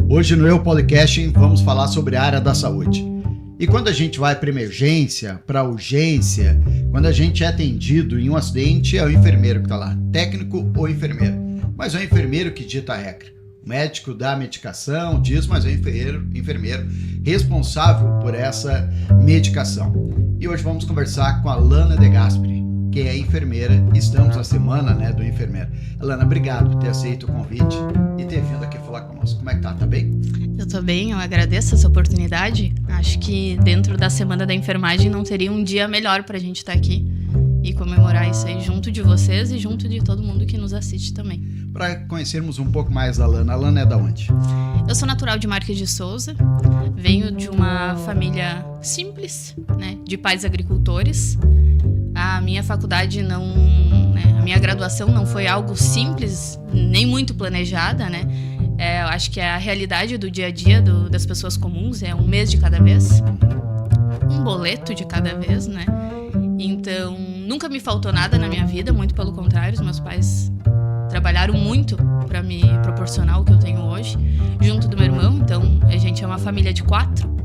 Hoje no Eu Podcast vamos falar sobre a área da saúde. E quando a gente vai para emergência, para urgência, quando a gente é atendido em um acidente, é o enfermeiro que está lá, técnico ou enfermeiro. Mas é o enfermeiro que dita a regra. O médico dá a medicação, diz, mas é o enfermeiro responsável por essa medicação. E hoje vamos conversar com a Lana De Gasperi, que é enfermeira. Estamos na semana, do enfermeiro. Lana, obrigado por ter aceito o convite e ter vindo aqui falar conosco. Como é que tá? Tá bem? Eu tô bem, eu agradeço essa oportunidade. Acho que dentro da Semana da Enfermagem não teria um dia melhor pra gente estar aqui e comemorar isso aí junto de vocês e junto de todo mundo que nos assiste também. Para conhecermos um pouco mais da Lana, a Lana é da onde? Eu sou natural de Marques de Souza, venho de uma família simples, de pais agricultores. A minha faculdade a minha graduação não foi algo simples, nem muito planejada, eu acho que é a realidade do dia a dia das pessoas comuns, é um mês de cada vez, um boleto de cada vez, Então, nunca me faltou nada na minha vida, muito pelo contrário, os meus pais trabalharam muito para me proporcionar o que eu tenho hoje, junto do meu irmão. Então, a gente é uma família de 4,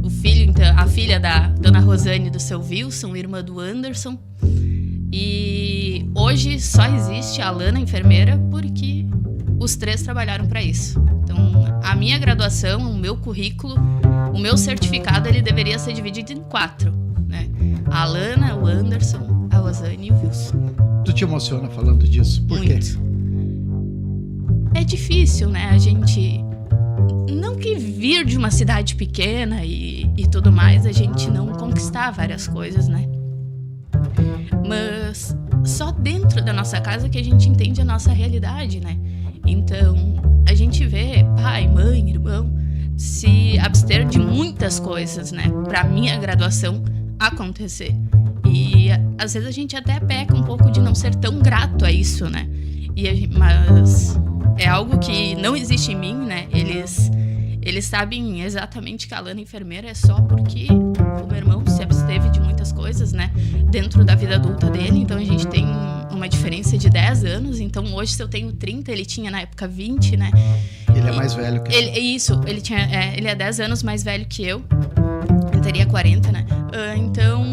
o filho, então, a filha da dona Rosane e do seu Wilson, irmã do Anderson. E hoje só existe a Lana enfermeira porque os 3 trabalharam para isso. Então, a minha graduação, o meu currículo, o meu certificado, ele deveria ser dividido em 4, A Lana, o Anderson, a Rosane e o Wilson. Tu te emociona falando disso? Por quê? É difícil, a gente... Não que vir de uma cidade pequena e tudo mais, a gente não conquistar várias coisas, Mas só dentro da nossa casa que a gente entende a nossa realidade, Então, a gente vê pai, mãe, irmão se abster de muitas coisas, pra minha graduação acontecer. E às vezes a gente até peca um pouco de não ser tão grato a isso, mas é algo que não existe em mim, Eles sabem exatamente que a Lana enfermeira é só porque o meu irmão se absteve de muitas coisas, dentro da vida adulta dele. Então a gente tem uma diferença de 10 anos. Então hoje, se eu tenho 30, ele tinha na época 20, Ele é mais velho que eu. Ele é 10 anos mais velho que eu. Eu teria 40, Então,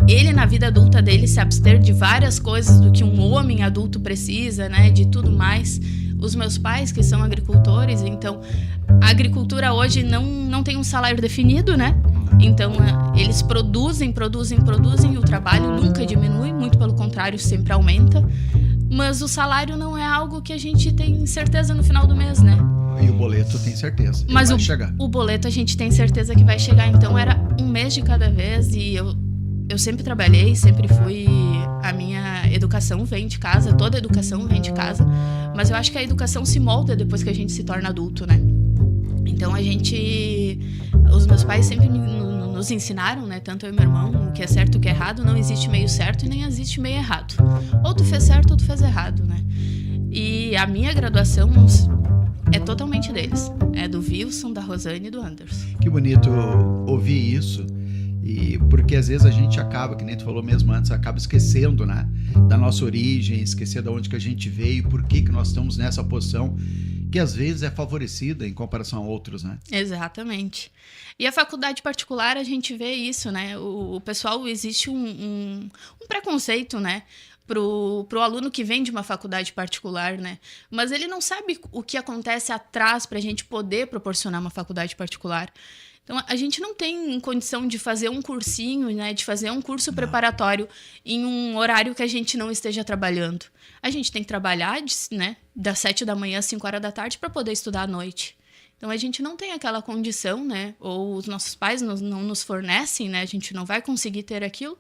ele na vida adulta dele se abster de várias coisas do que um homem adulto precisa, de tudo mais. Os meus pais, que são agricultores, então a agricultura hoje não tem um salário definido, Então eles produzem e o trabalho nunca diminui, muito pelo contrário, sempre aumenta. Mas o salário não é algo que a gente tem certeza no final do mês, E o boleto tem certeza. Mas vai chegar. O boleto a gente tem certeza que vai chegar. Então era um mês de cada vez e eu sempre trabalhei, sempre fui... A minha educação vem de casa, toda educação vem de casa. Mas eu acho que a educação se molda depois que a gente se torna adulto, Então os meus pais sempre nos ensinaram, tanto eu e meu irmão, o que é certo e o que é errado, não existe meio certo e nem existe meio errado. Ou tu fez certo ou tu fez errado, E a minha graduação é totalmente deles. É do Wilson, da Rosane e do Anderson. Que bonito ouvir isso. E porque às vezes a gente acaba, que nem tu falou mesmo antes, acaba esquecendo, da nossa origem, esquecer de onde que a gente veio, por que nós estamos nessa posição, que às vezes é favorecida em comparação a outros, Exatamente. E a faculdade particular, a gente vê isso, O pessoal, existe um preconceito, pro aluno que vem de uma faculdade particular, Mas ele não sabe o que acontece atrás pra gente poder proporcionar uma faculdade particular. Então, a gente não tem condição de fazer um cursinho, de fazer um curso preparatório em um horário que a gente não esteja trabalhando. A gente tem que trabalhar, das 7 da manhã às 5 horas da tarde para poder estudar à noite. Então, a gente não tem aquela condição, ou os nossos pais não nos fornecem, a gente não vai conseguir ter aquilo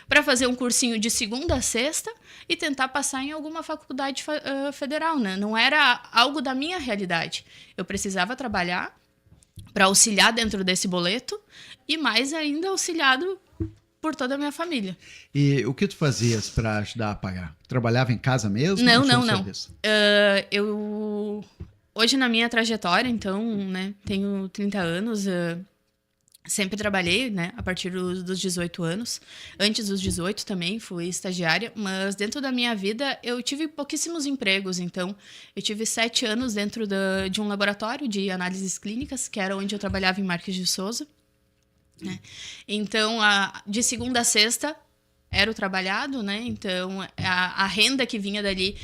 para fazer um cursinho de segunda a sexta e tentar passar em alguma faculdade federal, Não era algo da minha realidade. Eu precisava trabalhar para auxiliar dentro desse boleto e mais ainda auxiliado por toda a minha família. E o que tu fazias para ajudar a pagar? Trabalhava em casa mesmo? Não. Eu hoje na minha trajetória, então, tenho 30 anos, Sempre trabalhei, né, a partir dos 18 anos. Antes dos 18 também fui estagiária, mas dentro da minha vida eu tive pouquíssimos empregos. Então, eu tive 7 anos dentro de um laboratório de análises clínicas, que era onde eu trabalhava em Marques de Souza, né? Então, de segunda a sexta era o trabalhado, né? Então, a renda que vinha dali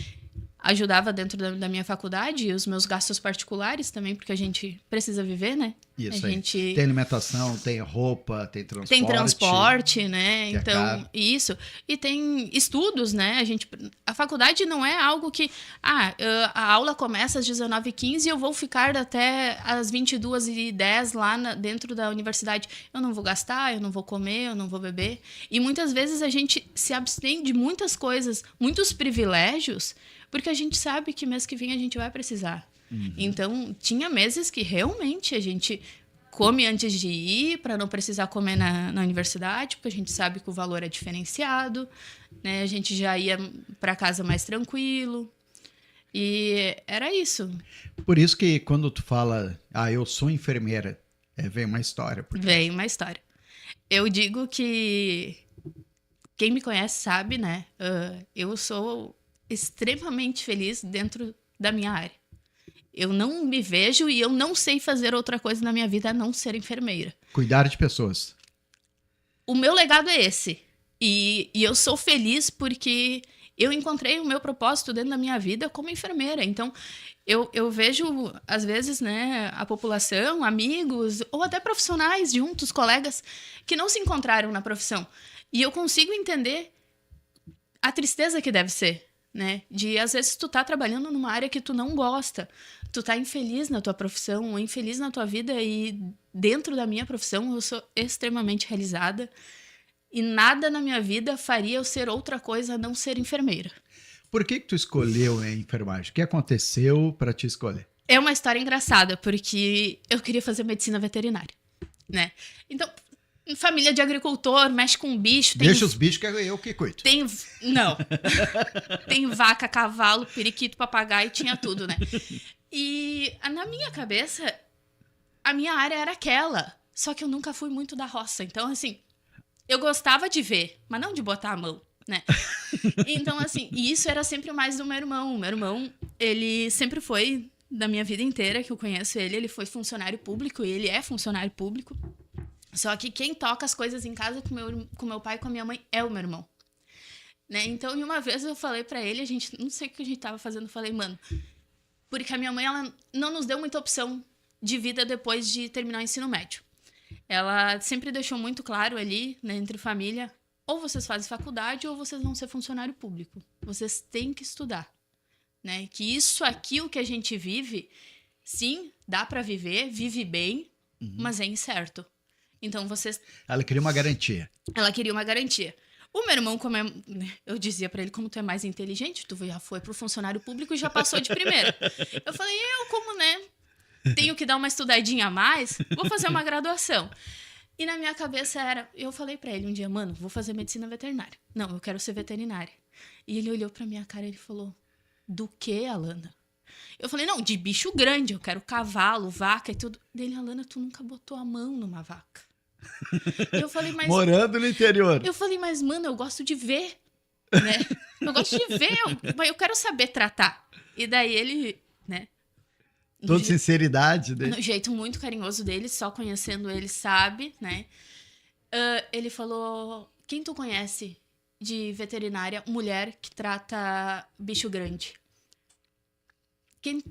ajudava dentro da minha faculdade e os meus gastos particulares também, porque a gente precisa viver, né? Isso a aí. gente Tem alimentação, tem roupa, tem transporte. tem transporte, né? que é Então, caro. isso. E tem estudos, né? A faculdade não é algo que... a aula começa às 19h15 e eu vou ficar até às 22h10 lá dentro da universidade. Eu não vou gastar, eu não vou comer, eu não vou beber. E muitas vezes a gente se abstém de muitas coisas, muitos privilégios, porque a gente sabe que mês que vem a gente vai precisar. Então, tinha meses que realmente a gente come antes de ir, para não precisar comer na universidade, porque a gente sabe que o valor é diferenciado, né? A gente já ia para casa mais tranquilo. E era isso. Por isso que quando tu fala, eu sou enfermeira, vem uma história. Veio uma história. Eu digo que quem me conhece sabe, né? Eu sou extremamente feliz dentro da minha área. Eu não me vejo e eu não sei fazer outra coisa na minha vida a não ser enfermeira. Cuidar de pessoas. O meu legado é esse. E eu sou feliz porque eu encontrei o meu propósito dentro da minha vida como enfermeira. Então, eu vejo, às vezes, né, a população, amigos, ou até profissionais juntos, colegas, que não se encontraram na profissão. E eu consigo entender a tristeza que deve ser, né? De, às vezes, tu tá trabalhando numa área que tu não gosta. Tu tá infeliz na tua profissão, ou infeliz na tua vida, e dentro da minha profissão eu sou extremamente realizada. E nada na minha vida faria eu ser outra coisa a não ser enfermeira. Por que tu escolheu a enfermagem? O que aconteceu para te escolher? É uma história engraçada, porque eu queria fazer medicina veterinária, né? Então, família de agricultor, mexe com bicho. Deixa os bichos que é eu que cuido. Não. Tem vaca, cavalo, periquito, papagaio, tinha tudo, né? E na minha cabeça, a minha área era aquela. Só que eu nunca fui muito da roça. Então, assim, eu gostava de ver, mas não de botar a mão, né? Então, assim, e isso era sempre mais do meu irmão. O meu irmão, ele sempre foi, da minha vida inteira que eu conheço ele foi funcionário público, e ele é funcionário público. Só que quem toca as coisas em casa com meu pai e com a minha mãe é o meu irmão. Né? Então, uma vez eu falei pra ele, não sei o que a gente tava fazendo, eu falei, mano, porque a minha mãe, ela não nos deu muita opção de vida depois de terminar o ensino médio. Ela sempre deixou muito claro ali, né, entre família, ou vocês fazem faculdade ou vocês vão ser funcionário público. Vocês têm que estudar. Né? Que isso aqui, o que a gente vive, sim, dá pra viver, vive bem, mas é incerto. Então, vocês... Ela queria uma garantia. Ela queria uma garantia. O meu irmão, eu dizia pra ele, como tu é mais inteligente, tu já foi pro funcionário público e já passou de primeira. Eu falei, como, né, tenho que dar uma estudadinha a mais, vou fazer uma graduação. E na minha cabeça eu falei pra ele um dia, mano, vou fazer medicina veterinária. Não, eu quero ser veterinária. E ele olhou pra minha cara e ele falou, do que, Alana? Eu falei, não, de bicho grande, eu quero cavalo, vaca e tudo. Dele, Alana, tu nunca botou a mão numa vaca. E eu falei, mas... Morando no interior. Eu falei, mas, mano, eu gosto de ver, né? Eu gosto de ver, mas eu quero saber tratar. E daí ele, né? Toda sinceridade dele. No jeito muito carinhoso dele, só conhecendo ele, sabe, né? Ele falou, quem tu conhece de veterinária, mulher que trata bicho grande?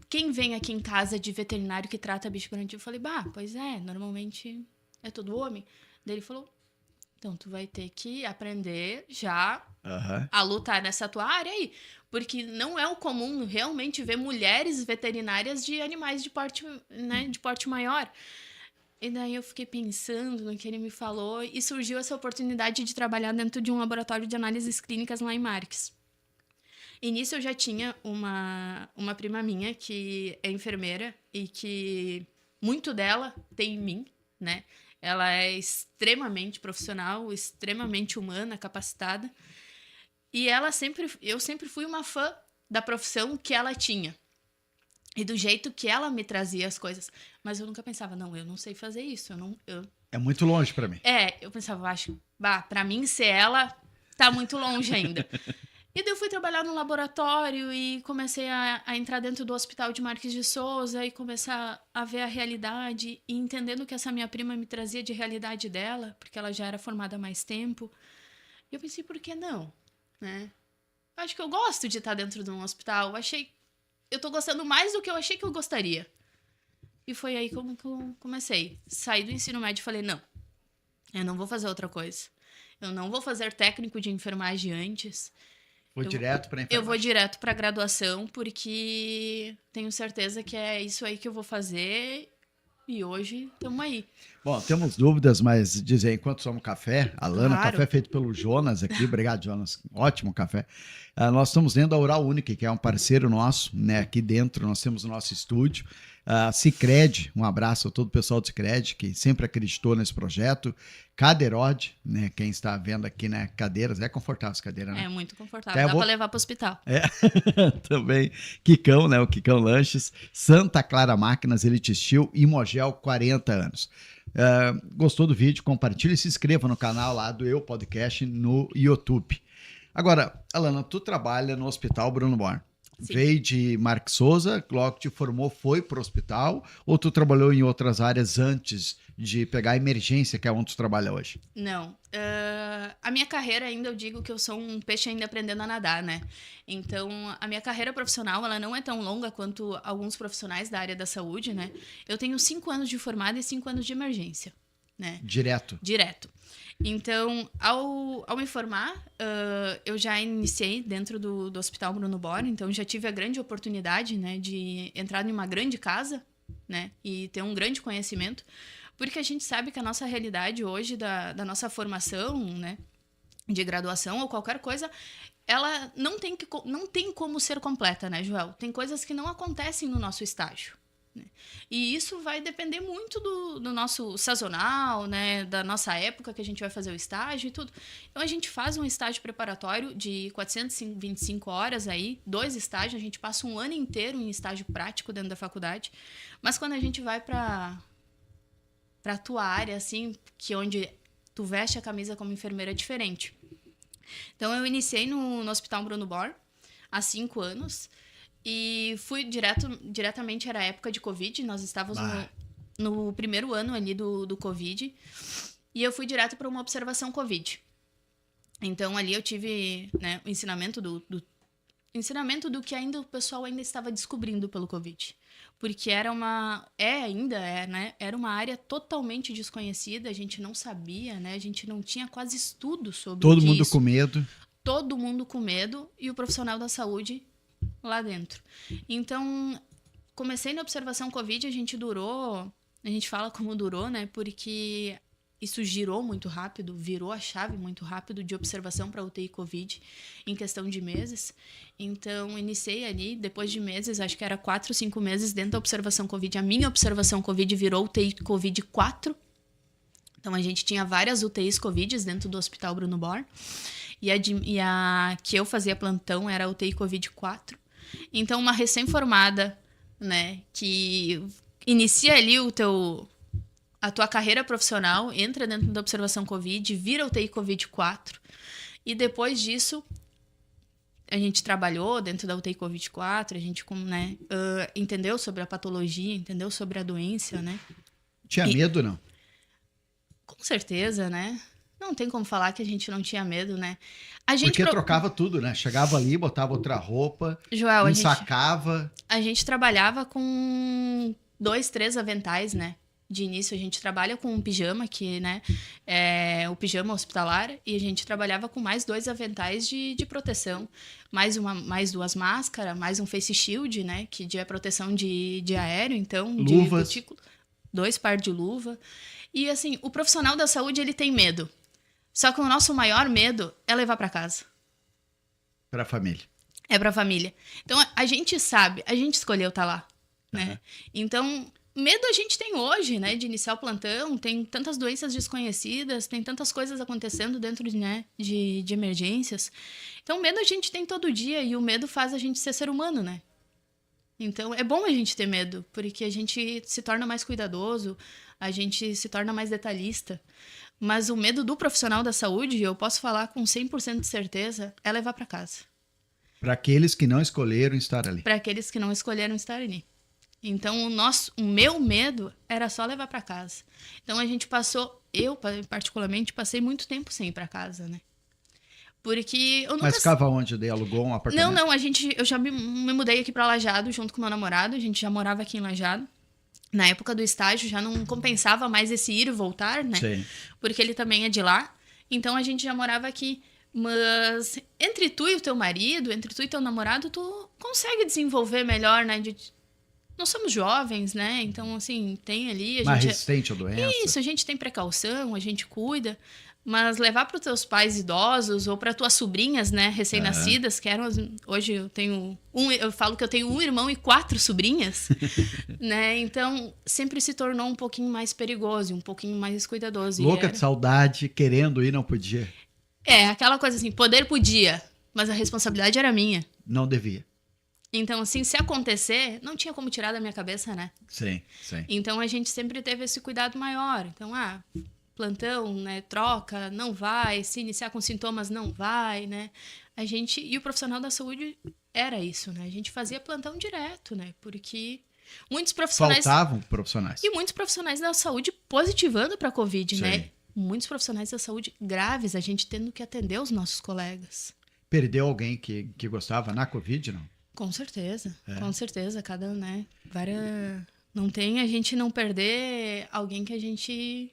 Quem vem aqui em casa de veterinário que trata bicho grande? Eu falei, pois é, normalmente é todo homem. Daí ele falou, então tu vai ter que aprender já a lutar nessa tua área aí. Porque não é o comum realmente ver mulheres veterinárias de animais de porte, né, de porte maior. E daí eu fiquei pensando no que ele me falou e surgiu essa oportunidade de trabalhar dentro de um laboratório de análises clínicas lá em Marques. E nisso eu já tinha uma prima minha que é enfermeira e que muito dela tem em mim, né? Ela é extremamente profissional, extremamente humana, capacitada. E eu sempre fui uma fã da profissão que ela tinha. e do jeito que ela me trazia as coisas. Mas eu nunca pensava, não, eu não sei fazer isso. É muito longe pra mim. Eu pensava, acho, pra mim ser ela, tá muito longe ainda. E daí eu fui trabalhar no laboratório e comecei a entrar dentro do Hospital de Marques de Souza e começar a ver a realidade e entendendo que essa minha prima me trazia de realidade dela, porque ela já era formada há mais tempo. E eu pensei, por que não? Né? Acho que eu gosto de estar dentro de um hospital. Eu tô gostando mais do que eu achei que eu gostaria. E foi aí que eu comecei. Saí do ensino médio e falei, não, eu não vou fazer outra coisa. Eu não vou fazer técnico de enfermagem antes. Direto pra enfermagem. Eu vou direto pra graduação, porque tenho certeza que é isso aí que eu vou fazer. E hoje, estamos aí. Bom, temos dúvidas, mas dizer, enquanto somos café, Alana, Claro. café feito pelo Jonas aqui, obrigado, Jonas, ótimo café. Nós estamos dentro da Oral Unique, que é um parceiro nosso, né? Aqui dentro nós temos o nosso estúdio. Sicredi, um abraço a todo o pessoal do Sicredi, que sempre acreditou nesse projeto. Cadeirode, né? Quem está vendo aqui, né? Cadeiras, é confortável essa cadeira, né? É muito confortável, dá pra levar pro hospital. Também. Kikão, né? O Kikão Lanches, Santa Clara Máquinas, Elite Steel e Mogel, 40 anos. Gostou do vídeo? Compartilhe e se inscreva no canal lá do Eu Podcast no YouTube. Agora, Alana, tu trabalha no Hospital Bruno Born. Sim. Veio de Marques Souza, logo que te formou, foi pro hospital, ou tu trabalhou em outras áreas antes de pegar a emergência, que é onde tu trabalha hoje? Não. A minha carreira ainda, eu digo que eu sou um peixe ainda aprendendo a nadar, né? Então, a minha carreira profissional, ela não é tão longa quanto alguns profissionais da área da saúde, né? Eu tenho 5 anos de formada e 5 anos de emergência, né? Direto? Direto. Então, ao me formar, eu já iniciei dentro do Hospital Bruno Born, então já tive a grande oportunidade, né, de entrar em uma grande casa, né, e ter um grande conhecimento, porque a gente sabe que a nossa realidade hoje da nossa formação, né, de graduação ou qualquer coisa, ela não tem como ser completa, né, Joel? Tem coisas que não acontecem no nosso estágio. E isso vai depender muito do nosso sazonal, né, da nossa época que a gente vai fazer o estágio e tudo. Então, a gente faz um estágio preparatório de 425 horas aí, 2 estágios, a gente passa um ano inteiro em estágio prático dentro da faculdade. Mas quando a gente vai para a tua área, assim, que onde tu veste a camisa como enfermeira é diferente. Então, eu iniciei no Hospital Bruno Born há 5 anos. E fui diretamente, era a época de Covid, nós estávamos no primeiro ano ali do Covid, e eu fui direto para uma observação Covid. Então, ali eu tive, né, o ensinamento do que ainda o pessoal ainda estava descobrindo pelo Covid. Porque era uma área totalmente desconhecida, a gente não sabia, né, a gente não tinha quase estudo sobre Todo mundo isso. com medo. Todo mundo com medo, e o profissional da saúde lá dentro. Então, comecei na observação Covid, a gente fala como durou, né? Porque isso girou muito rápido, virou a chave muito rápido de observação para UTI Covid em questão de meses. Então, iniciei ali, depois de meses, acho que era 4, 5 meses dentro da observação Covid. A minha observação Covid virou UTI Covid 4. Então, a gente tinha várias UTIs Covid dentro do Hospital Bruno Born. E a que eu fazia plantão era a UTI Covid 4. Então, uma recém-formada, né, que inicia ali a tua carreira profissional, entra dentro da observação Covid, vira UTI Covid 4. E depois disso, a gente trabalhou dentro da UTI Covid 4, a gente, né, entendeu sobre a patologia, entendeu sobre a doença, né? Tinha medo, não? Com certeza, né? Não tem como falar que a gente não tinha medo, né? Porque trocava tudo, né? Chegava ali, botava outra roupa, Joel, ensacava. A gente trabalhava com 2, 3 aventais, né? De início, a gente trabalha com um pijama, que, né, é o pijama hospitalar, e a gente trabalhava com mais 2 aventais de proteção. Mais 2 máscaras, mais um face shield, né? Que é proteção de aéreo, então, luvas. de gotícula, 2 pares de luva. E, assim, o profissional da saúde, ele tem medo. Só que o nosso maior medo é levar para casa. Para a família. É para a família. Então, a gente sabe, a gente escolheu estar lá, né? Então, medo a gente tem hoje, né? De iniciar o plantão, tem tantas doenças desconhecidas, tem tantas coisas acontecendo dentro, né, de emergências. Então, medo a gente tem todo dia, e o medo faz a gente ser humano, né? Então, é bom a gente ter medo, porque a gente se torna mais cuidadoso, a gente se torna mais detalhista. Mas o medo do profissional da saúde, eu posso falar com 100% de certeza, é levar para casa. Para aqueles que não escolheram estar ali. Para aqueles que não escolheram estar ali. Então, o meu medo era só levar para casa. Então, eu particularmente, passei muito tempo sem ir para casa, né? Porque eu nunca... Mas ficava onde? Daí alugou um apartamento? Não, eu já me mudei aqui para Lajeado junto com meu namorado, a gente já morava aqui em Lajeado. Na época do estágio já não compensava mais esse ir e voltar, né? Sim. Porque ele também é de lá. Então, a gente já morava aqui. Mas entre tu e o teu marido, entre tu e teu namorado, tu consegue desenvolver melhor, né? Nós somos jovens, né? Então, assim, tem ali... Mais resistente à doença. Isso, a gente tem precaução, a gente cuida. Mas levar para os teus pais idosos ou para tuas sobrinhas, né, recém-nascidas, que eram... Hoje eu falo que eu tenho um irmão e 4 sobrinhas, né? Então, sempre se tornou um pouquinho mais perigoso, um pouquinho mais cuidadoso. Louca de saudade, querendo ir, não podia. Aquela coisa assim, poder podia, mas a responsabilidade era minha. Não devia. Então, assim, se acontecer, não tinha como tirar da minha cabeça, né? Sim, sim. Então, a gente sempre teve esse cuidado maior. Então, plantão, né, troca, não vai. Se iniciar com sintomas, não vai, né? E o profissional da saúde era isso, né? A gente fazia plantão direto, né? Porque muitos profissionais... Faltavam profissionais. E muitos profissionais da saúde positivando para a Covid, Sim. né? Muitos profissionais da saúde graves, a gente tendo que atender os nossos colegas. Perdeu alguém que gostava na Covid, não? Com certeza, com certeza. Não tem a gente não perder alguém que a gente...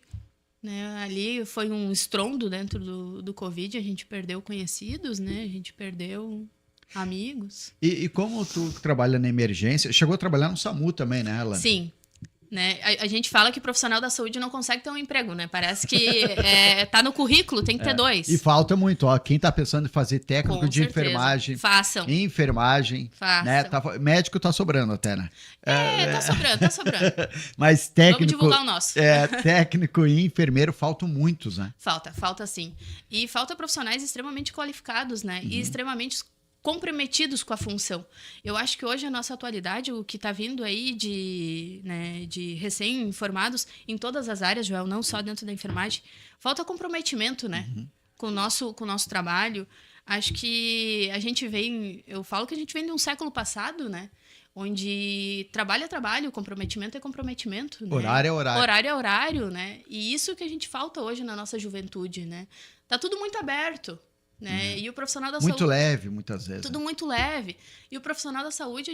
Né, ali foi um estrondo dentro do Covid, a gente perdeu conhecidos, né? A gente perdeu amigos. E como tu trabalha na emergência, chegou a trabalhar no SAMU também, né, Alana? Sim. Né? A gente fala que profissional da saúde não consegue ter um emprego, né? Parece que tá no currículo, tem que ter 2. E falta muito, ó. Quem tá pensando em fazer técnico Com de certeza. enfermagem. Façam. Enfermagem. Façam. Né? Médico tá sobrando até, né? Tá sobrando. Mas técnico. Vamos divulgar o nosso. Técnico e enfermeiro faltam muitos, né? Falta sim. E falta profissionais extremamente qualificados, né? E extremamente comprometidos com a função. Eu acho que hoje, a nossa atualidade, o que está vindo aí de recém-formados em todas as áreas, Joel, não só dentro da enfermagem, falta comprometimento, né? Com o nosso trabalho. Acho que eu falo que a gente vem de um século passado, né? Onde trabalho é trabalho, comprometimento é comprometimento. Né? Horário é horário. Horário é horário, né? E isso que a gente falta hoje na nossa juventude, né? Tá tudo muito aberto. Né? E o profissional da saúde... Muito leve, muitas vezes. Tudo muito leve. E o profissional da saúde,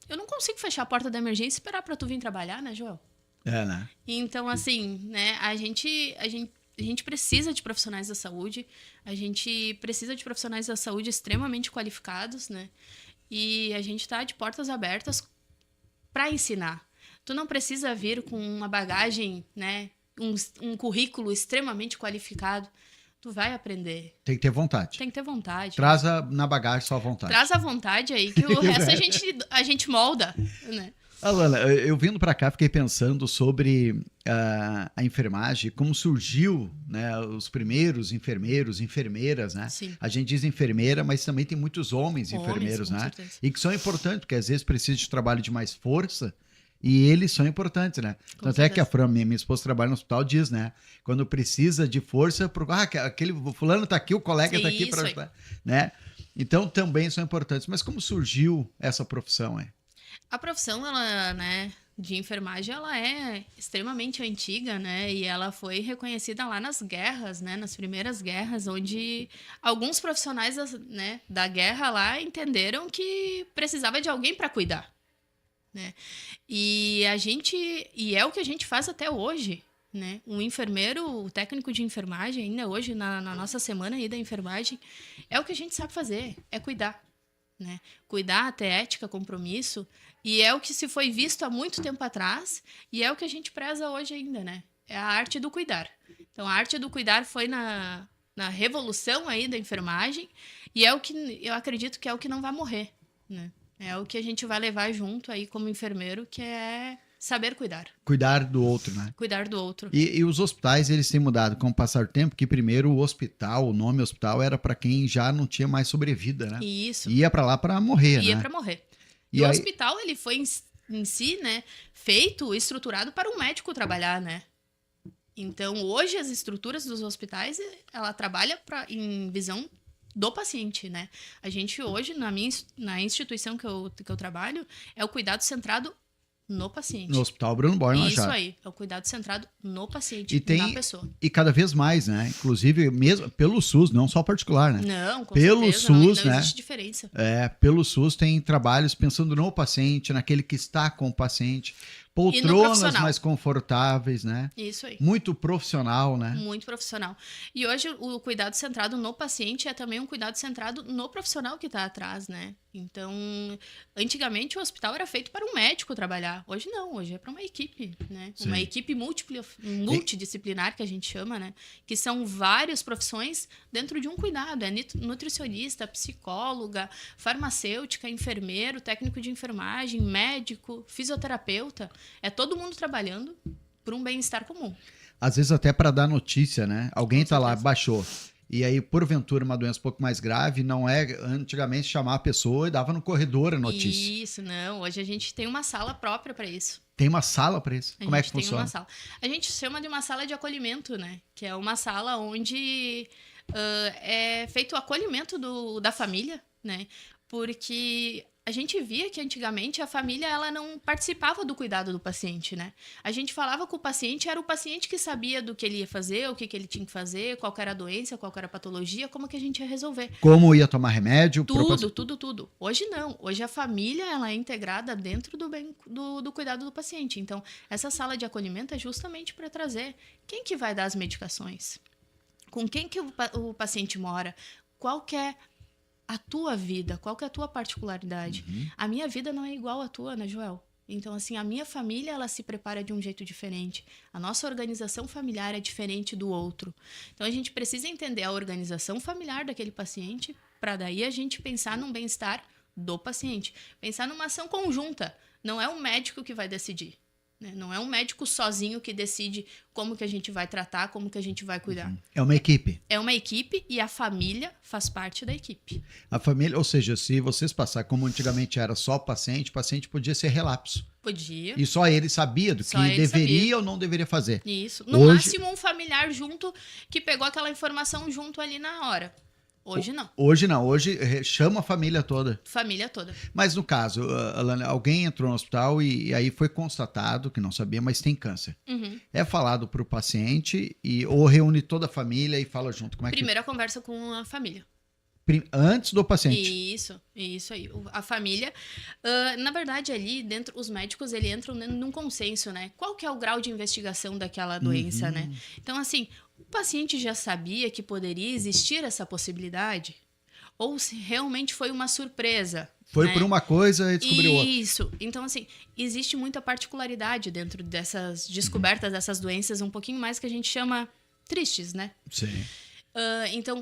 eu não consigo fechar a porta da emergência e esperar para tu vir trabalhar, né, Joel? Né? Então, assim, né, a gente precisa de profissionais da saúde, a gente precisa de profissionais da saúde extremamente qualificados, né? E a gente tá de portas abertas para ensinar. Tu não precisa vir com uma bagagem, né, um currículo extremamente qualificado. Tu vai aprender. Tem que ter vontade. Tem que ter vontade. Traz na bagagem só a vontade. Traz a vontade aí, que o resto a gente molda, né? Alana, eu vindo para cá, fiquei pensando sobre a enfermagem, como surgiu, né, os primeiros enfermeiros, enfermeiras, né? Sim. A gente diz enfermeira, mas também tem muitos homens enfermeiros, com né? certeza. E que são importantes, porque às vezes precisa de trabalho de mais força. E eles são importantes, né? Com Tanto é que a certeza. Fran, minha esposa, trabalha no hospital, diz, né? Quando precisa de força, aquele fulano tá aqui, o colega tá aqui para Isso aí. ajudar, né? Então, também são importantes. Mas como surgiu essa profissão, hein? A profissão, ela, né, de enfermagem, ela é extremamente antiga, né? E ela foi reconhecida lá nas guerras, né? Nas primeiras guerras, onde alguns profissionais da guerra lá entenderam que precisava de alguém para cuidar. Né? E é o que a gente faz até hoje, né? Um enfermeiro, o técnico de enfermagem, ainda hoje na nossa semana aí da enfermagem, é o que a gente sabe fazer, é cuidar, né? Cuidar, ter ética, compromisso, e é o que se foi visto há muito tempo atrás, e é o que a gente preza hoje ainda, né? É a arte do cuidar. Então, a arte do cuidar foi na revolução aí da enfermagem, e é o que eu acredito que é o que não vai morrer, né? É o que a gente vai levar junto aí como enfermeiro, que é saber cuidar. Cuidar do outro, né? Cuidar do outro. E os hospitais, eles têm mudado com o passar do tempo, que primeiro o nome hospital era para quem já não tinha mais sobrevida, né? Isso. Ia para lá para morrer, Ia né? para morrer. E o hospital, ele foi em si, né, feito, estruturado para um médico trabalhar, né? Então, hoje, as estruturas dos hospitais, ela trabalha em visão do paciente, né? A gente hoje, na instituição que eu trabalho, é o cuidado centrado no paciente. No Hospital Bruno Borges Isso Machado. aí, é o cuidado centrado no paciente, na pessoa. E cada vez mais, né? Inclusive, mesmo pelo SUS, não só particular, né? Não, com pelo certeza, SUS, não né? existe diferença. Pelo SUS tem trabalhos pensando no paciente, naquele que está com o paciente. Poltronas mais confortáveis, né? Isso aí. Muito profissional, né? Muito profissional. E hoje o cuidado centrado no paciente é também um cuidado centrado no profissional que está atrás, né? Então, antigamente o hospital era feito para um médico trabalhar. Hoje não, hoje é para uma equipe, né? Sim. Uma equipe multidisciplinar, que a gente chama, né? Que são várias profissões dentro de um cuidado. É nutricionista, psicóloga, farmacêutica, enfermeiro, técnico de enfermagem, médico, fisioterapeuta. É todo mundo trabalhando por um bem-estar comum. Às vezes até para dar notícia, né? Alguém está lá, baixou. E aí, porventura, uma doença um pouco mais grave, não é antigamente chamar a pessoa e dava no corredor a notícia. Isso, não. Hoje a gente tem uma sala própria para isso. Tem uma sala para isso? Como é que funciona? Tem uma sala. A gente chama de uma sala de acolhimento, né? Que é uma sala onde é feito o acolhimento da família, né? Porque a gente via que antigamente a família ela não participava do cuidado do paciente, né? A gente falava com o paciente, era o paciente que sabia do que ele ia fazer, o que ele tinha que fazer, qual era a doença, qual era a patologia, como que a gente ia resolver. Como ia tomar remédio? Tudo. Hoje não. Hoje a família ela é integrada dentro do cuidado do paciente. Então, essa sala de acolhimento é justamente para trazer quem que vai dar as medicações, com quem que o paciente mora, qual que é a tua vida, qual que é a tua particularidade. A minha vida não é igual à tua, né, Joel? Então, assim, a minha família, ela se prepara de um jeito diferente. A nossa organização familiar é diferente do outro. Então, a gente precisa entender a organização familiar daquele paciente para daí a gente pensar num bem-estar do paciente. Pensar numa ação conjunta. Não é o médico que vai decidir. Não é um médico sozinho que decide como que a gente vai tratar, como que a gente vai cuidar. É uma equipe. É uma equipe e a família faz parte da equipe. A família, ou seja, se vocês passarem como antigamente era só o paciente podia ser relapso. Podia. E só ele sabia do que deveria ou não deveria fazer. Isso. No máximo um familiar junto que pegou aquela informação junto ali na hora. Hoje não. Hoje não. Hoje chama a família toda. Família toda. Mas no caso, Alana, alguém entrou no hospital e aí foi constatado que não sabia, mas tem câncer. É falado para o paciente ou reúne toda a família e fala junto. Como é Primeira conversa com a família. Antes do paciente. Isso aí. A família, na verdade, ali dentro, os médicos, eles entram num consenso, né? Qual que é o grau de investigação daquela doença, né? Então, assim, o paciente já sabia que poderia existir essa possibilidade? Ou se realmente foi uma surpresa? Foi por uma coisa e descobriu outra. Isso. Então, assim, existe muita particularidade dentro dessas descobertas dessas doenças, um pouquinho mais que a gente chama tristes, né? Sim. Então,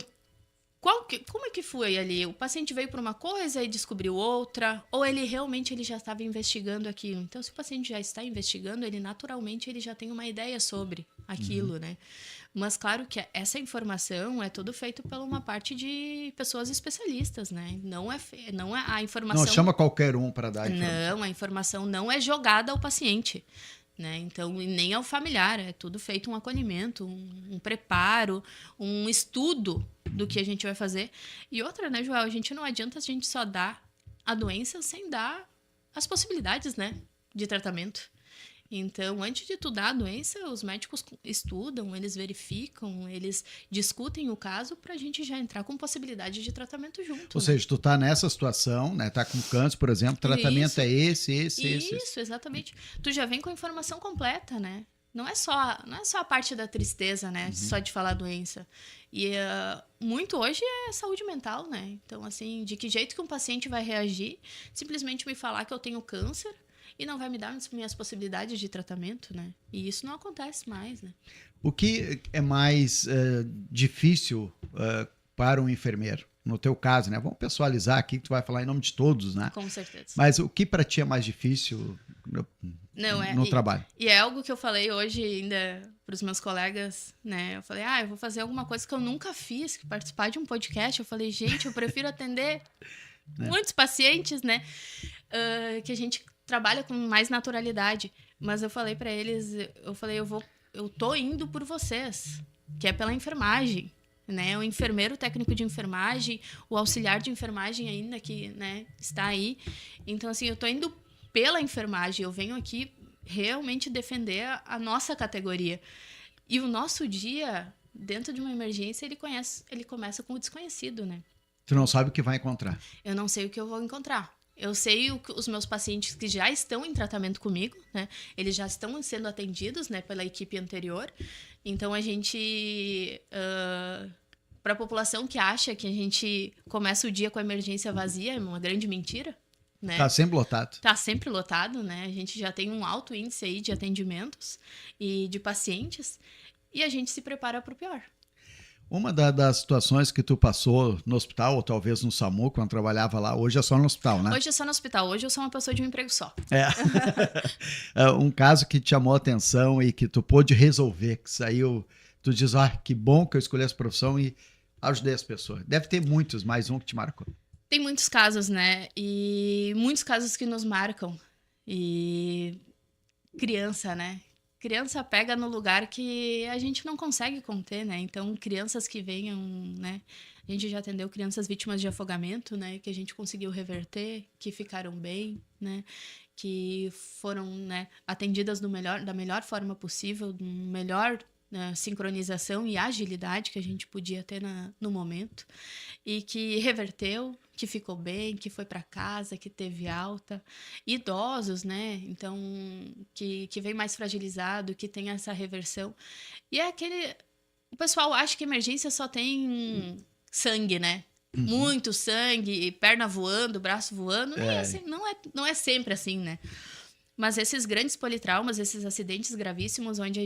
como é que foi ali? O paciente veio por uma coisa e descobriu outra? Ou ele realmente já estava investigando aquilo? Então, se o paciente já está investigando, ele naturalmente ele já tem uma ideia sobre aquilo, né? Mas, claro que essa informação é tudo feito por uma parte de pessoas especialistas, né? Não é a informação... Não chama qualquer um para dar informação. Não, a informação não é jogada ao paciente. Né? Então, nem ao familiar, é tudo feito um acolhimento, um preparo, um estudo do que a gente vai fazer. E outra, né, Joel, não adianta a gente só dar a doença sem dar as possibilidades, né, de tratamento. Então, antes de tu dar a doença, os médicos estudam, eles verificam, eles discutem o caso para a gente já entrar com possibilidade de tratamento junto. Ou seja, tu tá nessa situação, né? Tá com câncer, por exemplo, tratamento é esse. Isso, exatamente. Tu já vem com a informação completa, né? Não é só a parte da tristeza, né? Só de falar a doença. E muito hoje é saúde mental, né? Então, assim, de que jeito que um paciente vai reagir? Simplesmente me falar que eu tenho câncer e não vai me dar as minhas possibilidades de tratamento, né? E isso não acontece mais, né? O que é mais difícil para um enfermeiro? No teu caso, né? Vamos pessoalizar aqui, que tu vai falar em nome de todos, né? Com certeza. Mas o que para ti é mais difícil no trabalho? E é algo que eu falei hoje ainda para os meus colegas, né? Eu falei, eu vou fazer alguma coisa que eu nunca fiz, que participar de um podcast. Eu falei, gente, eu prefiro atender muitos pacientes, né? que a gente trabalha com mais naturalidade. Mas eu falei para eles, eu tô indo por vocês, que é pela enfermagem, né? O enfermeiro, o técnico de enfermagem, o auxiliar de enfermagem ainda que, né, está aí. Então, assim, eu tô indo pela enfermagem, eu venho aqui realmente defender a nossa categoria. E o nosso dia, dentro de uma emergência, ele começa com o desconhecido, né? Tu não sabe o que vai encontrar. Eu não sei o que eu vou encontrar. Eu sei os meus pacientes que já estão em tratamento comigo, né? Eles já estão sendo atendidos, né, pela equipe anterior. Então, a gente... para a população que acha que a gente começa o dia com a emergência vazia, é uma grande mentira, né? Tá sempre lotado. Tá sempre lotado, né? A gente já tem um alto índice aí de atendimentos e de pacientes. E a gente se prepara para o pior. Uma das situações que tu passou no hospital, ou talvez no SAMU, quando trabalhava lá, hoje é só no hospital, né? Hoje é só no hospital, hoje eu sou uma pessoa de um emprego só. Um caso que te chamou a atenção e que tu pôde resolver, que saiu, tu diz, que bom que eu escolhi essa profissão e ajudei as pessoas. Deve ter muitos, mais um que te marcou. Tem muitos casos, né? E muitos casos que nos marcam. E criança, né? Criança pega no lugar que a gente não consegue conter, né? Então, crianças que venham, né? A gente já atendeu crianças vítimas de afogamento, né? Que a gente conseguiu reverter, que ficaram bem, né? Que foram, né, atendidas da melhor forma possível, melhor, né, sincronização e agilidade que a gente podia ter no momento. E que reverteu, que ficou bem, que foi para casa, que teve alta. Idosos, né? Então, que vem mais fragilizado, que tem essa reversão. E é aquele... O pessoal acha que emergência só tem sangue, né? Uhum. Muito sangue, perna voando, braço voando. Assim, não é sempre assim, né? Mas esses grandes politraumas, esses acidentes gravíssimos, onde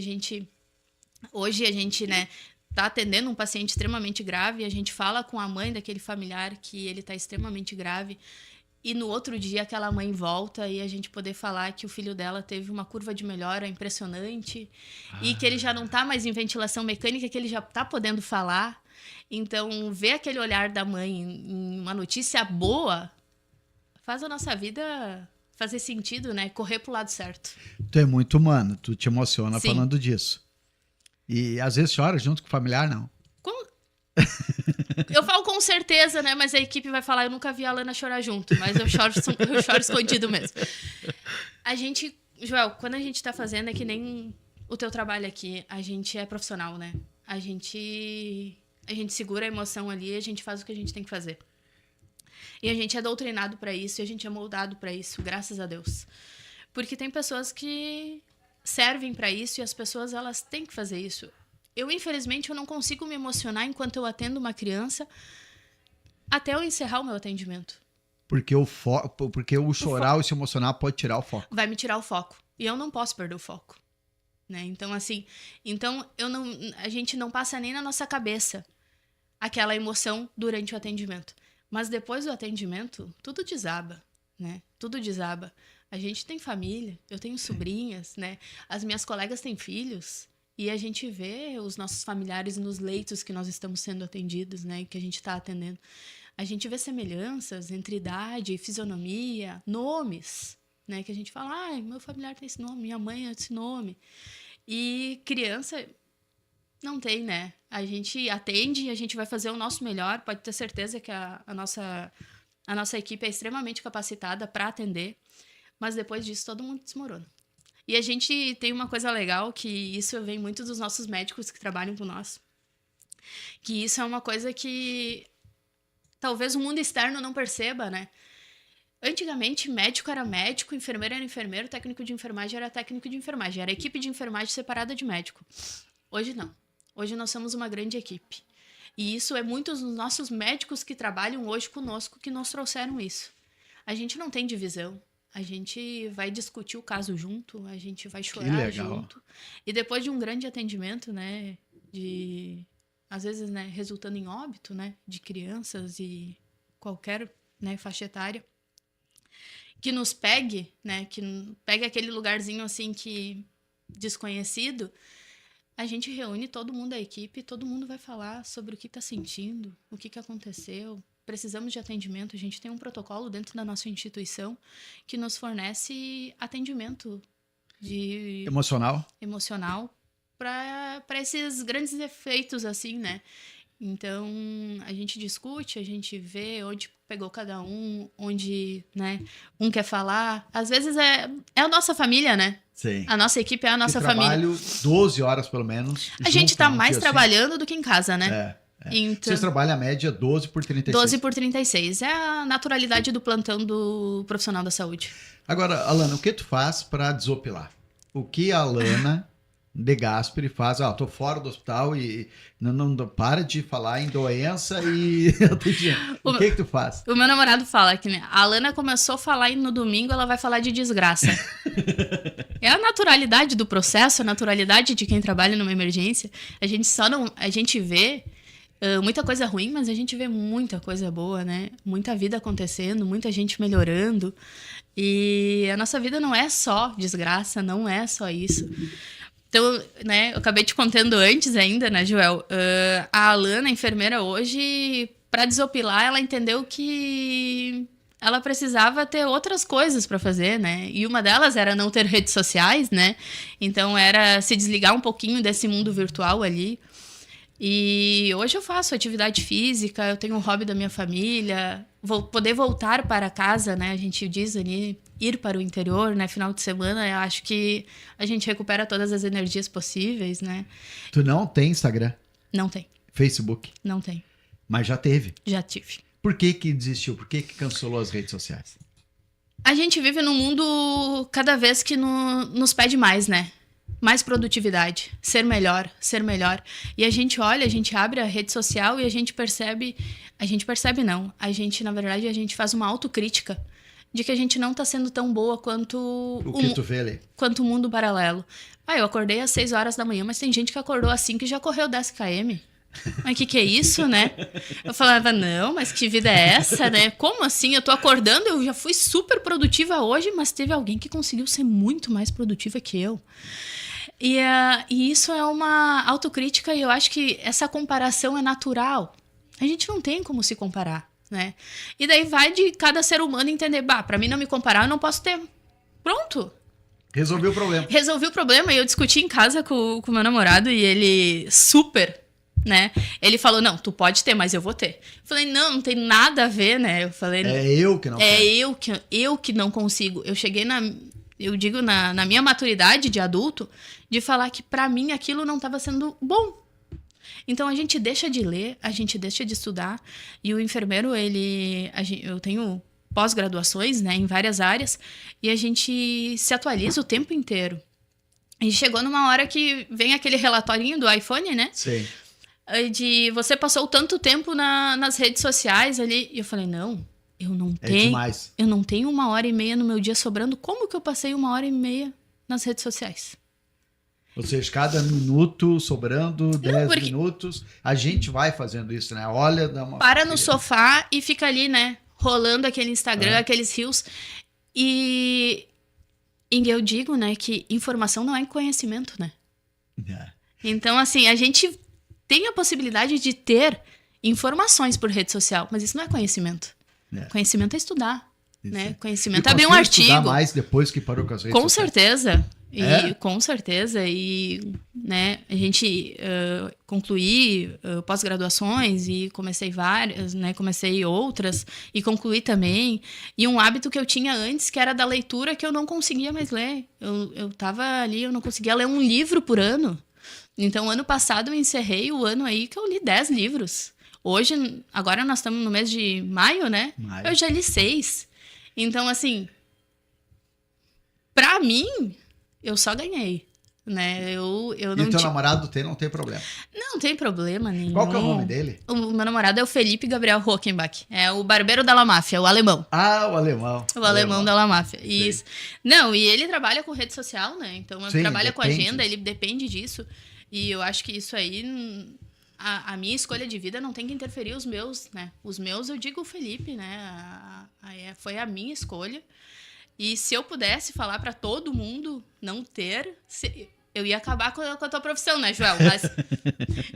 hoje a gente, né, tá atendendo um paciente extremamente grave, a gente fala com a mãe daquele familiar que ele tá extremamente grave, e no outro dia aquela mãe volta e a gente poder falar que o filho dela teve uma curva de melhora impressionante e que ele já não tá mais em ventilação mecânica, que ele já tá podendo falar. Então, ver aquele olhar da mãe em uma notícia boa faz a nossa vida fazer sentido, né? Correr pro lado certo. Tu é muito humano, tu te emociona Sim. falando disso. E às vezes chora junto com o familiar, não? Eu falo com certeza, né? Mas a equipe vai falar, eu nunca vi a Alana chorar junto, mas eu choro escondido mesmo. A gente, Joel, quando a gente tá fazendo, é que nem o teu trabalho aqui, a gente é profissional, né? A gente segura a emoção ali e a gente faz o que a gente tem que fazer. E a gente é doutrinado pra isso e a gente é moldado pra isso, graças a Deus. Porque tem pessoas que servem pra isso e as pessoas, elas têm que fazer isso. Eu, infelizmente, eu não consigo me emocionar enquanto eu atendo uma criança até eu encerrar o meu atendimento. Porque o chorar ou se emocionar pode tirar o foco. Vai me tirar o foco. E eu não posso perder o foco. Né? Então, assim, a gente não passa nem na nossa cabeça aquela emoção durante o atendimento. Mas depois do atendimento, tudo desaba, né? Tudo desaba. A gente tem família, eu tenho sobrinhas, né? As minhas colegas têm filhos. E a gente vê os nossos familiares nos leitos que nós estamos sendo atendidos, né? Que a gente está atendendo. A gente vê semelhanças entre idade, fisionomia, nomes, né? Que a gente fala, meu familiar tem esse nome, minha mãe é esse nome. E criança não tem, né? A gente atende, a gente vai fazer o nosso melhor. Pode ter certeza que a nossa equipe é extremamente capacitada para atender. Mas depois disso, todo mundo desmorona. E a gente tem uma coisa legal, que isso vem muito dos nossos médicos que trabalham com nós. Que isso é uma coisa que talvez o mundo externo não perceba, né? Antigamente, médico era médico, enfermeiro era enfermeiro, técnico de enfermagem era técnico de enfermagem. Era equipe de enfermagem separada de médico. Hoje não. Hoje nós somos uma grande equipe. E isso é muitos dos nossos médicos que trabalham hoje conosco que nos trouxeram isso. A gente não tem divisão. A gente vai discutir o caso junto, a gente vai chorar junto. E depois de um grande atendimento, né, às vezes, né, resultando em óbito, né, de crianças e qualquer, né, faixa etária, que nos pegue, né, que pegue aquele lugarzinho assim que desconhecido, a gente reúne todo mundo da equipe, todo mundo vai falar sobre o que está sentindo, o que aconteceu, precisamos de atendimento, a gente tem um protocolo dentro da nossa instituição que nos fornece atendimento emocional para esses grandes efeitos, assim, né? Então, a gente discute, a gente vê onde pegou cada um, onde, né, um quer falar. Às vezes é a nossa família, né? Sim. A nossa equipe é a nossa família. Trabalho 12 horas, pelo menos. A gente tá mais trabalhando do que em casa, né? Então, vocês trabalham a média 12 por 36. 12 por 36. É a naturalidade do plantão do profissional da saúde. Agora, Alana, o que tu faz para desopilar? O que a Alana de Gasperi faz? Tô fora do hospital e não para de falar em doença e... O que tu faz? O meu namorado fala que, né, a Alana começou a falar e no domingo ela vai falar de desgraça. É a naturalidade do processo, a naturalidade de quem trabalha numa emergência. A gente vê muita coisa ruim, mas a gente vê muita coisa boa, né? Muita vida acontecendo, muita gente melhorando. E a nossa vida não é só desgraça, não é só isso. Então, né, eu acabei te contando antes ainda, né, Joel? A Alana, a enfermeira, hoje, para desopilar, ela entendeu que ela precisava ter outras coisas para fazer, né? E uma delas era não ter redes sociais, né? Então, era se desligar um pouquinho desse mundo virtual ali. E hoje eu faço atividade física, eu tenho um hobby da minha família, vou poder voltar para casa, né? A gente diz ali, ir para o interior, né? Final de semana, eu acho que a gente recupera todas as energias possíveis, né? Tu não tem Instagram? Não tem. Facebook? Não tem. Mas já teve? Já tive. Por que desistiu? Por que cancelou as redes sociais? A gente vive num mundo cada vez que nos pede mais, né? Mais produtividade, ser melhor. E a gente olha, a gente abre a rede social e a gente não. Na verdade, a gente faz uma autocrítica de que a gente não tá sendo tão boa quanto tu vê ali? Quanto o mundo paralelo. Eu acordei às 6 horas da manhã, mas tem gente que acordou às 5 e já correu 10 km. Mas que é isso, né? Eu falava, não, mas que vida é essa, né? Como assim? Eu tô acordando, eu já fui super produtiva hoje, mas teve alguém que conseguiu ser muito mais produtiva que eu. E isso é uma autocrítica e eu acho que essa comparação é natural. A gente não tem como se comparar, né? E daí vai de cada ser humano entender, pra mim não me comparar, eu não posso ter. Pronto. Resolvi o problema. E eu discuti em casa com o meu namorado e ele super, né? Ele falou, não, tu pode ter, mas eu vou ter. Eu falei, não tem nada a ver, né? Eu falei, eu que não quero. Eu que não consigo. Eu cheguei na minha maturidade de adulto, de falar que pra mim aquilo não estava sendo bom. Então a gente deixa de ler, a gente deixa de estudar, e o enfermeiro, eu tenho pós-graduações, né, em várias áreas, e a gente se atualiza o tempo inteiro. E chegou numa hora que vem aquele relatorinho do iPhone, né? Sim. De você passou tanto tempo nas redes sociais ali, e eu falei, não, eu não tenho 1h30 no meu dia sobrando. Como que eu passei 1h30 nas redes sociais? Ou seja, cada minuto sobrando, 10 minutos, a gente vai fazendo isso, né? Olha, dá uma... Para no sofá e fica ali, né? Rolando aquele Instagram, aqueles reels. E eu digo, né, que informação não é conhecimento, né? Então, assim, a gente tem a possibilidade de ter informações por rede social, mas isso não é conhecimento. Conhecimento é estudar, né? Conhecimento é abrir um artigo. Estudar mais depois que parou com as redes sociais. Com certeza. E, né, a gente concluí pós-graduações e comecei várias, né? Comecei outras e concluí também. E um hábito que eu tinha antes, que era da leitura, que eu não conseguia mais ler. Eu tava ali, eu não conseguia ler um livro por ano. Então, ano passado eu encerrei o ano aí que eu li 10 livros. Hoje, agora nós estamos no mês de maio, né? Eu já li 6. Então, assim, pra mim, eu só ganhei, né? Eu não e o teu namorado não tem problema? Não tem problema nenhum. Qual que é o nome dele? O meu namorado é o Felipe Gabriel Rockenbach. É o barbeiro da La Máfia, o alemão. Ah, o alemão. O alemão da La Máfia. Isso. Não, e ele trabalha com rede social, né? Então, ele trabalha com agenda, ele depende disso. E eu acho que isso aí... A minha escolha de vida não tem que interferir os meus, né? Os meus, eu digo o Felipe, né? Foi a minha escolha. E se eu pudesse falar para todo mundo não ter... Eu ia acabar com a tua profissão, né, Joel?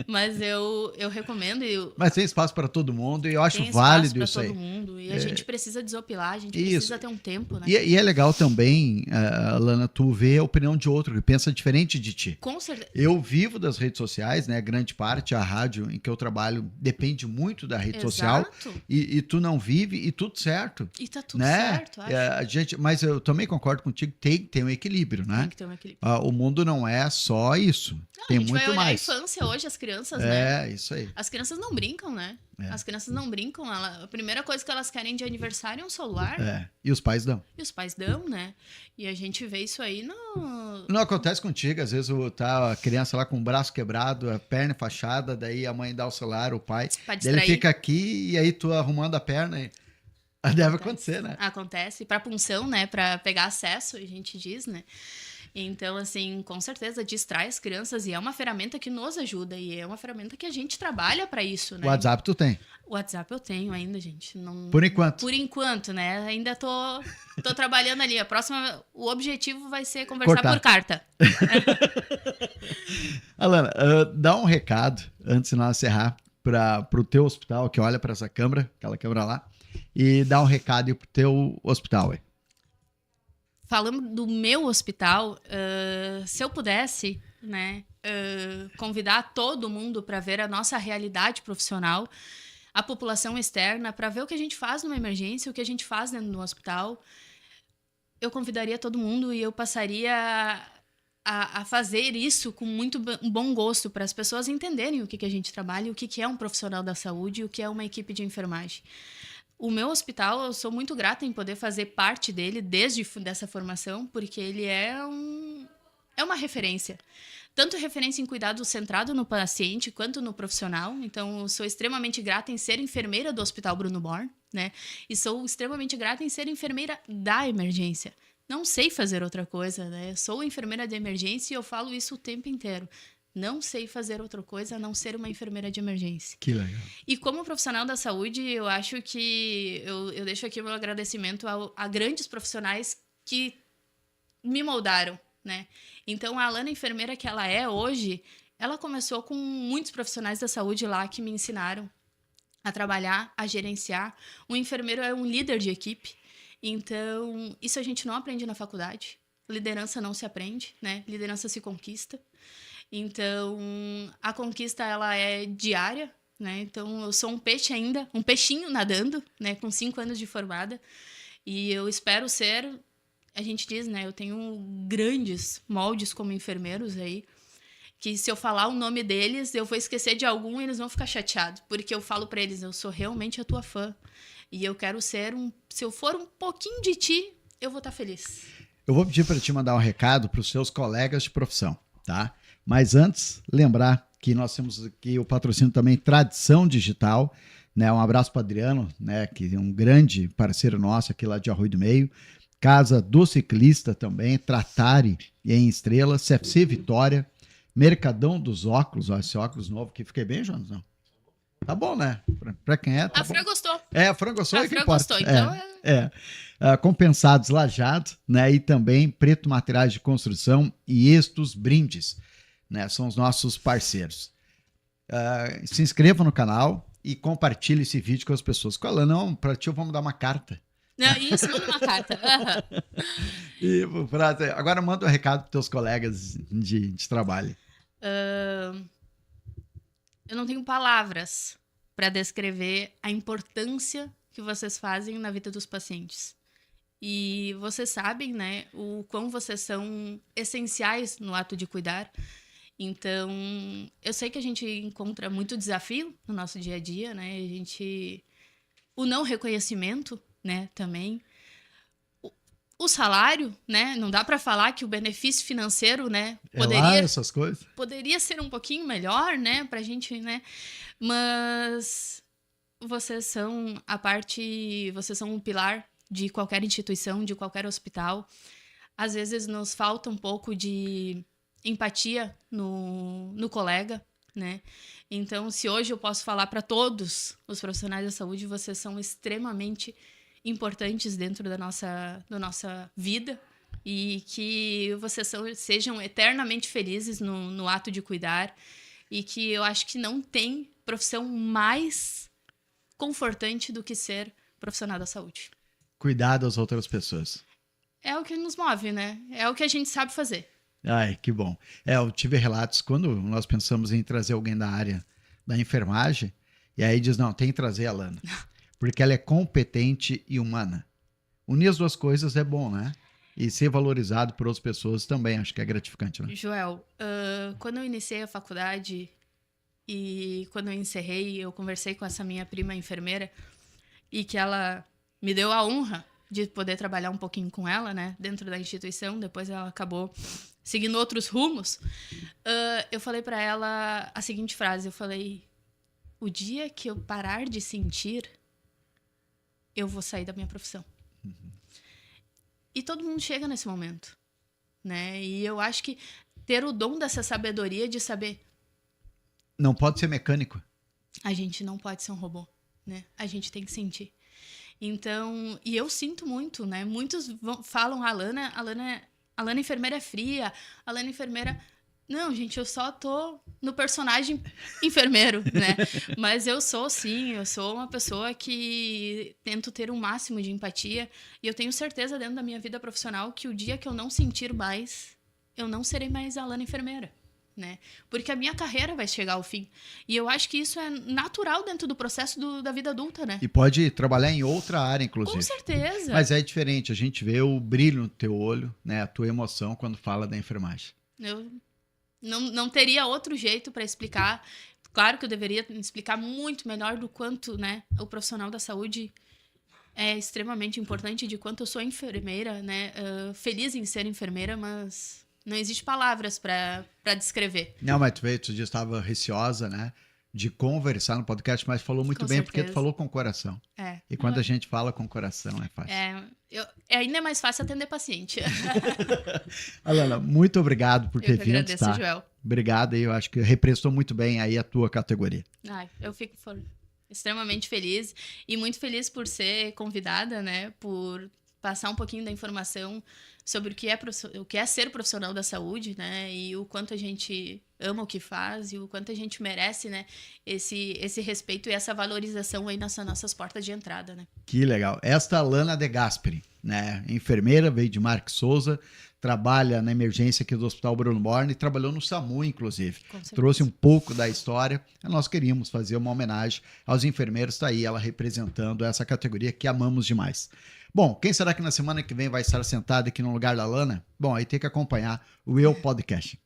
Mas eu recomendo. Mas tem espaço para todo mundo e eu acho tem válido espaço isso para aí. todo mundo. E a gente precisa desopilar, a gente Isso. precisa ter um tempo, né? E é legal também, Alana, tu ver a opinião de outro que pensa diferente de ti. Com certeza. Eu vivo das redes sociais, né? Grande parte, a rádio em que eu trabalho depende muito da rede social. E tu não vive e tudo certo. E tá tudo né? certo, acho. Mas eu também concordo contigo, tem que ter um equilíbrio, né? Tem que ter um equilíbrio. O mundo não é só isso. Tem a gente muito vai olhar mais. a infância hoje, as crianças, né? É, isso aí. As crianças não brincam, né? As crianças não brincam. A primeira coisa que elas querem de aniversário é um celular. E os pais dão. E os pais dão, né? E a gente vê isso aí no... Não acontece contigo, às vezes tá a criança lá com o braço quebrado, a perna fachada, daí a mãe dá o celular, o pai. Daí ele fica aqui e aí tu arrumando a perna e... Deve acontecer, né? Acontece. Pra punção, né? Pra pegar acesso, a gente diz, né? Então, assim, com certeza distrai as crianças e é uma ferramenta que nos ajuda e é uma ferramenta que a gente trabalha pra isso, né? O WhatsApp tu tem? O WhatsApp eu tenho ainda, gente. Não... Por enquanto. Por enquanto, né? Ainda tô trabalhando ali. O objetivo vai ser conversar por carta. Alana, dá um recado, antes de nós encerrar, pro teu hospital, que olha pra essa câmera, aquela câmera lá, e dá um recado pro teu hospital, aí. Falando do meu hospital, se eu pudesse, né, convidar todo mundo para ver a nossa realidade profissional, a população externa, para ver o que a gente faz numa emergência, o que a gente faz dentro do hospital, eu convidaria todo mundo e eu passaria a fazer isso com muito bom gosto para as pessoas entenderem o que a gente trabalha, o que é um profissional da saúde e o que é uma equipe de enfermagem. O meu hospital, eu sou muito grata em poder fazer parte dele desde dessa formação, porque ele é uma referência. Tanto referência em cuidado centrado no paciente, quanto no profissional. Então, eu sou extremamente grata em ser enfermeira do Hospital Bruno Born, né? E sou extremamente grata em ser enfermeira da emergência. Não sei fazer outra coisa, né? Sou enfermeira de emergência e eu falo isso o tempo inteiro. Não sei fazer outra coisa a não ser uma enfermeira de emergência. Que legal. E como profissional da saúde, eu acho que eu deixo aqui o meu agradecimento a grandes profissionais que me moldaram, né? Então, a Alana enfermeira que ela é hoje, ela começou com muitos profissionais da saúde lá que me ensinaram a trabalhar, a gerenciar. O enfermeiro é um líder de equipe. Então, isso a gente não aprende na faculdade. Liderança não se aprende, né? Liderança se conquista. Então, a conquista, ela é diária, né? Então, eu sou um peixe ainda, um peixinho nadando, né? Com 5 anos de formada. E eu espero ser... A gente diz, né? Eu tenho grandes moldes como enfermeiros aí, que se eu falar o nome deles, eu vou esquecer de algum e eles vão ficar chateados. Porque eu falo pra eles, eu sou realmente a tua fã. E eu quero ser se eu for um pouquinho de ti, eu vou estar feliz. Eu vou pedir para te mandar um recado para os seus colegas de profissão, tá? Mas antes, lembrar que nós temos aqui o patrocínio também Tradição Digital, né? Um abraço para Adriano, né? Que é um grande parceiro nosso aqui lá de Arroio do Meio. Casa do Ciclista também, Tratare em Estrelas, CFC Vitória, Mercadão dos Óculos, ó, esse óculos novo que fiquei bem, Jonas? Não. Tá bom, né? Pra quem é, tá a Fran gostou. A Fran gostou. A Fran gostou, então Compensados Lajado, né? E também Preto Materiais de Construção e Estos Brindes, né? São os nossos parceiros. Se inscreva no canal e compartilhe esse vídeo com as pessoas. Cola, não, pra ti vamos dar uma carta. Não, isso, manda uma carta. E, agora manda um recado para teus colegas de trabalho. Eu não tenho palavras para descrever a importância que vocês fazem na vida dos pacientes. E vocês sabem, né, o quão vocês são essenciais no ato de cuidar. Então, eu sei que a gente encontra muito desafio no nosso dia a dia, né? O não reconhecimento, né, também. O salário, né? Não dá para falar que o benefício financeiro, né, essas coisas. Poderia ser um pouquinho melhor, né, pra gente, né? Mas vocês são vocês são um pilar de qualquer instituição, de qualquer hospital. Às vezes nos falta um pouco de empatia no colega, né? Então, se hoje eu posso falar para todos os profissionais da saúde, vocês são extremamente importantes dentro da nossa vida, E que vocês sejam eternamente felizes no ato de cuidar. E que eu acho que não tem profissão mais confortante do que ser profissional da saúde. Cuidar das outras pessoas. É o que nos move, né? É o que a gente sabe fazer. Ai, que bom. Eu tive relatos quando nós pensamos em trazer alguém da área da enfermagem, e aí diz, não, tem que trazer a Lana, porque ela é competente e humana. Unir as duas coisas é bom, né? E ser valorizado por outras pessoas também, acho que é gratificante, né? Joel, quando eu iniciei a faculdade e quando eu encerrei, eu conversei com essa minha prima enfermeira e que ela me deu a honra de poder trabalhar um pouquinho com ela, né, dentro da instituição. Depois ela acabou seguindo outros rumos. Eu falei para ela a seguinte frase, eu falei, o dia que eu parar de sentir, eu vou sair da minha profissão. E todo mundo chega nesse momento, né? E eu acho que ter o dom dessa sabedoria de saber... Não pode ser mecânico. A gente não pode ser um robô, né? A gente tem que sentir. Então, e eu sinto muito, né? Muitos falam, a Lana enfermeira é fria, a Lana enfermeira... Não, gente, eu só tô no personagem enfermeiro, né? Mas eu sou, sim, eu sou uma pessoa que tento ter um máximo de empatia e eu tenho certeza dentro da minha vida profissional que o dia que eu não sentir mais, eu não serei mais a Lana enfermeira, né? Porque a minha carreira vai chegar ao fim. E eu acho que isso é natural dentro do processo da vida adulta, né? E pode trabalhar em outra área, inclusive. Com certeza. Mas é diferente, a gente vê o brilho no teu olho, né? A tua emoção quando fala da enfermagem. Eu não teria outro jeito para explicar. Claro que eu deveria explicar muito melhor do quanto, né, o profissional da saúde é extremamente importante, de quanto eu sou enfermeira, né, feliz em ser enfermeira, mas não existe palavras para descrever. Não, mas tu já estava receosa, né, de conversar no podcast, mas falou muito Com bem, certeza. porque tu falou com o coração. E quando a gente fala com o coração, é fácil. Ainda é mais fácil atender paciente. Alana, muito obrigado por ter vindo. Eu agradeço, Joel. Obrigado, e eu acho que representou muito bem aí a tua categoria. Eu fico extremamente feliz e muito feliz por ser convidada, né, por passar um pouquinho da informação sobre o que é ser profissional da saúde, né, e o quanto a gente ama o que faz e o quanto a gente merece, né, esse respeito e essa valorização aí nas nossas portas de entrada, né. Que legal. Esta Alana De Gasperi, né, enfermeira, veio de Marques Souza, trabalha na emergência aqui do Hospital Bruno Borne e trabalhou no SAMU, inclusive. Trouxe um pouco da história. Nós queríamos fazer uma homenagem aos enfermeiros, tá aí ela representando essa categoria que amamos demais. Bom, quem será que na semana que vem vai estar sentado aqui no lugar da Alana? Bom, aí tem que acompanhar o Eu Podcast.